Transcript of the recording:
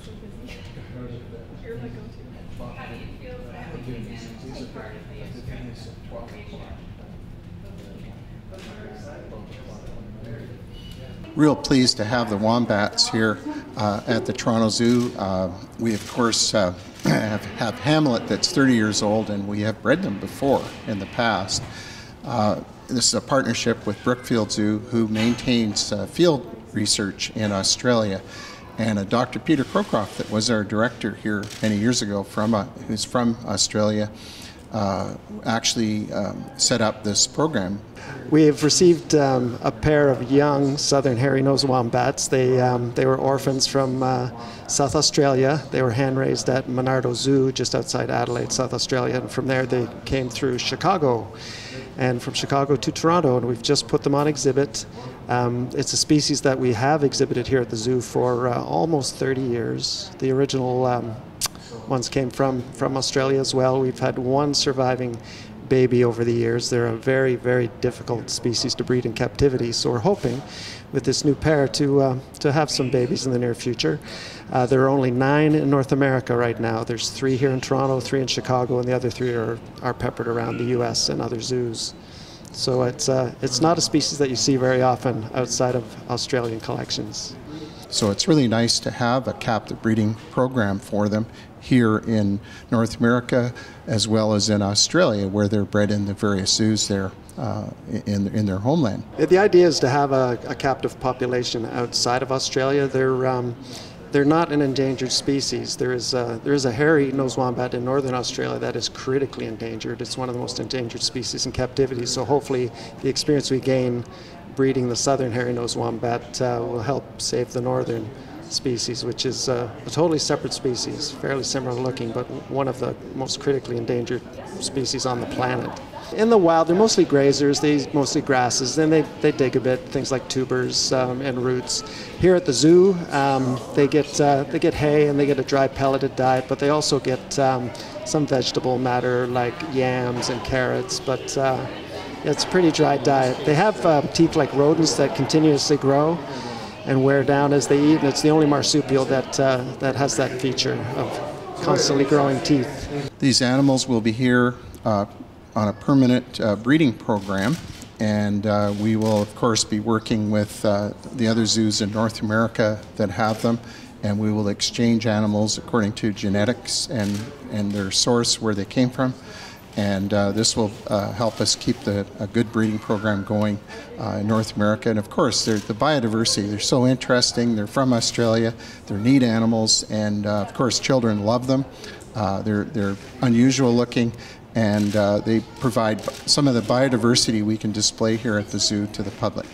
so busy. You're my go-to. How do you feel about being part of the Real pleased to have the Wombats here at the Toronto Zoo. We, of course, have Hamlet that's 30 years old, and we have bred them before in the past. This is a partnership with Brookfield Zoo, who maintains field research in Australia. And Dr. Peter Crowcroft, that was our director here many years ago, who's from Australia, actually set up this program. We have received a pair of young southern hairy-nosed wombats. They were orphans from South Australia. They were hand-raised at Monardo Zoo just outside Adelaide, South Australia, and from there they came through Chicago, and from Chicago to Toronto, and we've just put them on exhibit. It's a species that we have exhibited here at the zoo for almost 30 years. The original ones came from Australia as well. We've had one surviving baby over the years. They're a very, very difficult species to breed in captivity, so we're hoping with this new pair to have some babies in the near future. There are only 9 in North America right now. There's 3 here in Toronto, 3 in Chicago, and the other 3 are peppered around the US and other zoos. So it's not a species that you see very often outside of Australian collections. So it's really nice to have a captive breeding program for them here in North America as well as in Australia, where they're bred in the various zoos there in their homeland. The idea is to have a captive population outside of Australia. They're not an endangered species. There is a hairy-nosed wombat in northern Australia that is critically endangered. It's one of the most endangered species in captivity, so hopefully the experience we gain breeding the southern hairy-nosed wombat will help save the northern species, which is a totally separate species, fairly similar looking, but one of the most critically endangered species on the planet. In the wild, they're mostly grazers. They eat mostly grasses. Then they dig a bit, things like tubers and roots. Here at the zoo, they get hay and they get a dry pelleted diet, but they also get some vegetable matter like yams and carrots. But it's a pretty dry diet. They have teeth like rodents that continuously grow and wear down as they eat, and it's the only marsupial that has that feature of constantly growing teeth. These animals will be here on a permanent breeding program, and we will of course be working with the other zoos in North America that have them, and we will exchange animals according to genetics and their source, where they came from. And this will help us keep a good breeding program going in North America. And of course, the biodiversity, they're so interesting. They're from Australia. They're neat animals, and of course, children love them. They're unusual looking, and they provide some of the biodiversity we can display here at the zoo to the public.